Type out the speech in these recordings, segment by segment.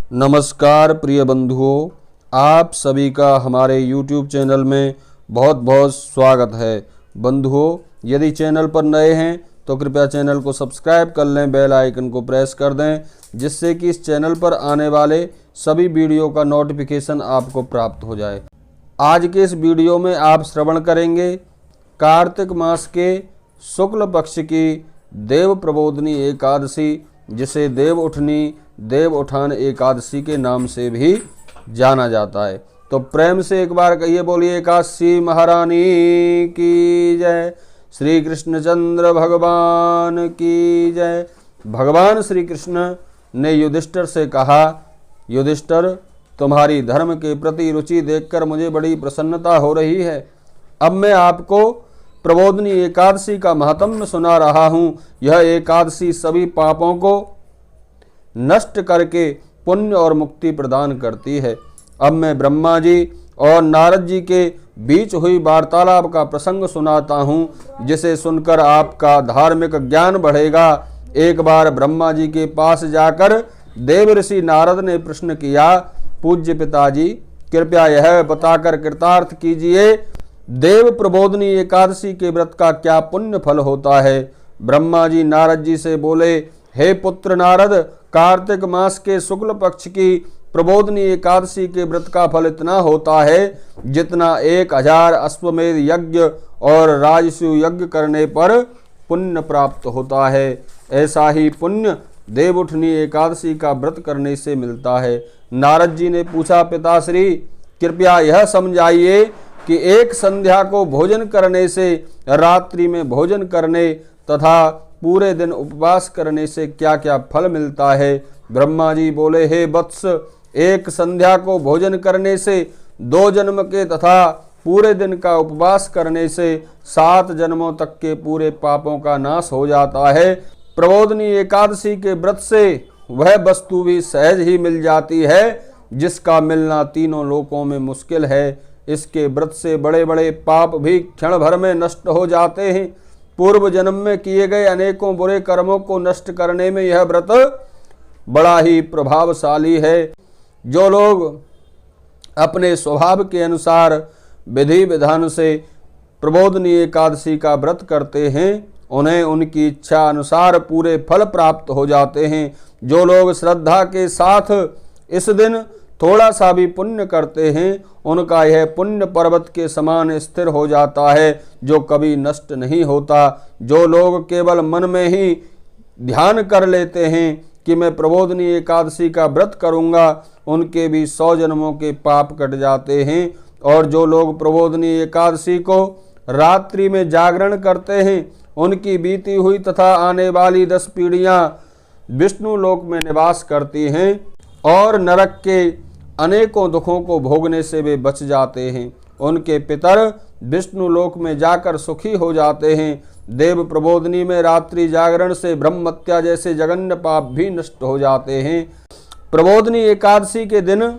नमस्कार प्रिय बंधुओं, आप सभी का हमारे YouTube चैनल में बहुत बहुत स्वागत है। बंधुओं, यदि चैनल पर नए हैं तो कृपया चैनल को सब्सक्राइब कर लें, बेल आइकन को प्रेस कर दें, जिससे कि इस चैनल पर आने वाले सभी वीडियो का नोटिफिकेशन आपको प्राप्त हो जाए। आज के इस वीडियो में आप श्रवण करेंगे कार्तिक मास के शुक्ल पक्ष की देव प्रबोधनी एकादशी, जिसे देव उठनी देव उठान एकादशी के नाम से भी जाना जाता है। तो प्रेम से एक बार कहिए, बोलिए काशी महारानी की जय, श्री कृष्णचंद्र भगवान की जय। भगवान श्री कृष्ण ने युधिष्ठिर से कहा, युधिष्ठिर, तुम्हारी धर्म के प्रति रुचि देखकर मुझे बड़ी प्रसन्नता हो रही है। अब मैं आपको प्रबोधनी एकादशी का महत्व सुना रहा हूँ। यह एकादशी सभी पापों को नष्ट करके पुण्य और मुक्ति प्रदान करती है। अब मैं ब्रह्मा जी और नारद जी के बीच हुई वार्तालाप का प्रसंग सुनाता हूँ, जिसे सुनकर आपका धार्मिक ज्ञान बढ़ेगा। एक बार ब्रह्मा जी के पास जाकर देव ऋषि नारद ने प्रश्न किया, पूज्य पिताजी, कृपया यह बताकर कृतार्थ कीजिए, देव प्रबोधनी एकादशी के व्रत का क्या पुण्य फल होता है। ब्रह्मा जी नारद जी से बोले, हे पुत्र नारद, कार्तिक मास के शुक्ल पक्ष की प्रबोधनी एकादशी के व्रत का फल इतना होता है जितना 1000 अश्वमेध यज्ञ और राजसूय यज्ञ करने पर पुण्य प्राप्त होता है। ऐसा ही पुण्य देवउठनी एकादशी का व्रत करने से मिलता है। नारद जी ने पूछा, पिताश्री, कृपया यह समझाइए कि एक संध्या को भोजन करने से, रात्रि में भोजन करने तथा पूरे दिन उपवास करने से क्या क्या फल मिलता है। ब्रह्मा जी बोले, हे वत्स, एक संध्या को भोजन करने से 2 जन्म के तथा पूरे दिन का उपवास करने से 7 जन्मों तक के पूरे पापों का नाश हो जाता है। प्रबोधनी एकादशी के व्रत से वह वस्तु भी सहज ही मिल जाती है जिसका मिलना तीनों लोकों में मुश्किल है। इसके व्रत से बड़े बड़े पाप भी क्षण भर में नष्ट हो जाते हैं। पूर्व जन्म में किए गए अनेकों बुरे कर्मों को नष्ट करने में यह व्रत बड़ा ही प्रभावशाली है। जो लोग अपने स्वभाव के अनुसार विधि विधान से प्रबोधनी एकादशी का व्रत करते हैं, उन्हें उनकी इच्छा अनुसार पूरे फल प्राप्त हो जाते हैं। जो लोग श्रद्धा के साथ इस दिन थोड़ा सा भी पुण्य करते हैं, उनका यह पुण्य पर्वत के समान स्थिर हो जाता है, जो कभी नष्ट नहीं होता। जो लोग केवल मन में ही ध्यान कर लेते हैं कि मैं प्रबोधनी एकादशी का व्रत करूंगा, उनके भी 100 जन्मों के पाप कट जाते हैं। और जो लोग प्रबोधनी एकादशी को रात्रि में जागरण करते हैं, उनकी बीती हुई तथा आने वाली 10 पीढ़ियां विष्णु लोक में निवास करती हैं और नरक के अनेकों दुखों को भोगने से वे बच जाते हैं। उनके पितर विष्णु लोक में जाकर सुखी हो जाते हैं। देव प्रबोधनी में रात्रि जागरण से ब्रह्महत्या जैसे जघन्य पाप भी नष्ट हो जाते हैं। प्रबोधनी एकादशी के दिन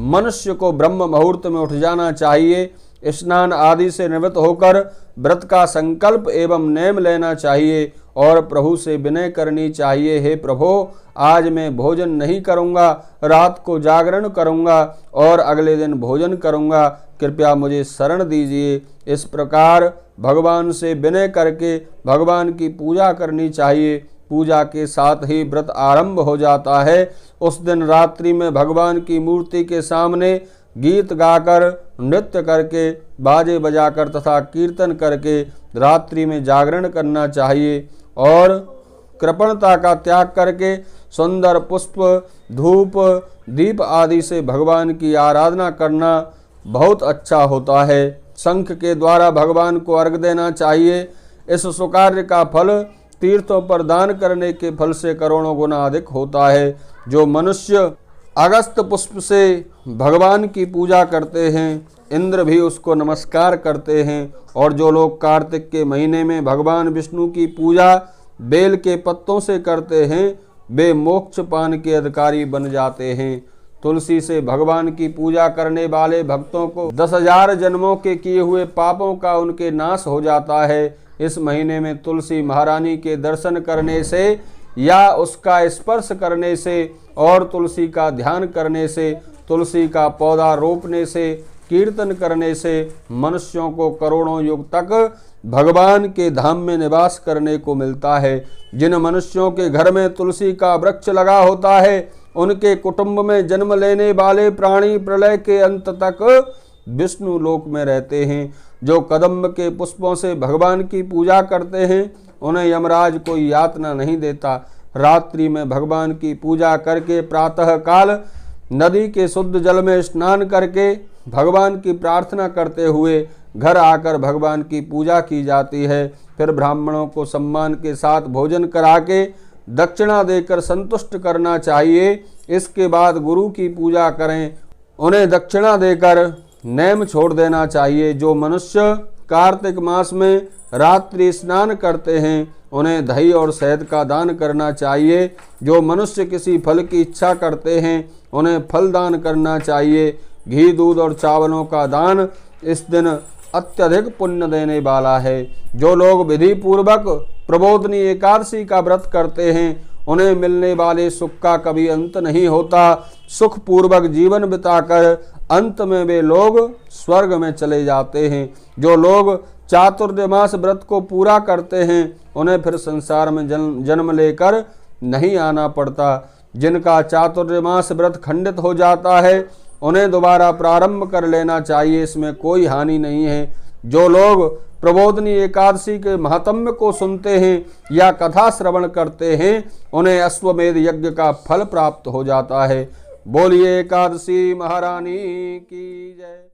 मनुष्य को ब्रह्म मुहूर्त में उठ जाना चाहिए। स्नान आदि से निवृत्त होकर व्रत का संकल्प एवं नेम लेना चाहिए और प्रभु से विनय करनी चाहिए, हे प्रभु, आज मैं भोजन नहीं करूंगा, रात को जागरण करूंगा और अगले दिन भोजन करूंगा, कृपया मुझे शरण दीजिए। इस प्रकार भगवान से विनय करके भगवान की पूजा करनी चाहिए। पूजा के साथ ही व्रत आरंभ हो जाता है। उस दिन रात्रि में भगवान की मूर्ति के सामने गीत गाकर, नृत्य करके, बाजे बजाकर तथा कीर्तन करके रात्रि में जागरण करना चाहिए और कृपणता का त्याग करके सुंदर पुष्प, धूप, दीप आदि से भगवान की आराधना करना बहुत अच्छा होता है। शंख के द्वारा भगवान को अर्घ देना चाहिए। इस सुकार्य का फल तीर्थों पर दान करने के फल से करोड़ों गुना अधिक होता है। जो मनुष्य अगस्त पुष्प से भगवान की पूजा करते हैं, इंद्र भी उसको नमस्कार करते हैं। और जो लोग कार्तिक के महीने में भगवान विष्णु की पूजा बेल के पत्तों से करते हैं, वे मोक्ष पान के अधिकारी बन जाते हैं। तुलसी से भगवान की पूजा करने वाले भक्तों को 10,000 जन्मों के किए हुए पापों का उनके नाश हो जाता है। इस महीने में तुलसी महारानी के दर्शन करने से या उसका स्पर्श करने से और तुलसी का ध्यान करने से, तुलसी का पौधा रोपने से, कीर्तन करने से मनुष्यों को करोड़ों युग तक भगवान के धाम में निवास करने को मिलता है। जिन मनुष्यों के घर में तुलसी का वृक्ष लगा होता है उनके कुटुंब में जन्म लेने वाले प्राणी प्रलय के अंत तक विष्णु लोक में रहते हैं। जो कदम्ब के पुष्पों से भगवान की पूजा करते हैं उन्हें यमराज कोई यातना नहीं देता। रात्रि में भगवान की पूजा करके प्रातः काल नदी के शुद्ध जल में स्नान करके भगवान की प्रार्थना करते हुए घर आकर भगवान की पूजा की जाती है। फिर ब्राह्मणों को सम्मान के साथ भोजन करा के दक्षिणा देकर संतुष्ट करना चाहिए। इसके बाद गुरु की पूजा करें, उन्हें दक्षिणा देकर नेम छोड़ देना चाहिए। जो मनुष्य कार्तिक मास में रात्रि स्नान करते हैं उन्हें दही और शहद का दान करना चाहिए। जो मनुष्य किसी फल की इच्छा करते हैं उन्हें फल दान करना चाहिए। घी, दूध और चावलों का दान इस दिन अत्यधिक पुण्य देने वाला है। जो लोग विधि पूर्वक प्रबोधनी एकादशी का व्रत करते हैं उन्हें मिलने वाले सुख का कभी अंत नहीं होता। सुख पूर्वक जीवन बिताकर अंत में वे लोग स्वर्ग में चले जाते हैं। जो लोग चातुर्मास व्रत को पूरा करते हैं उन्हें फिर संसार में जन्म लेकर नहीं आना पड़ता। जिनका चातुर्मास व्रत खंडित हो जाता है उन्हें दोबारा प्रारंभ कर लेना चाहिए, इसमें कोई हानि नहीं है। जो लोग प्रबोधनी एकादशी के महात्म्य को सुनते हैं या कथा श्रवण करते हैं उन्हें अश्वमेध यज्ञ का फल प्राप्त हो जाता है। बोलिए एकादशी महारानी की जय।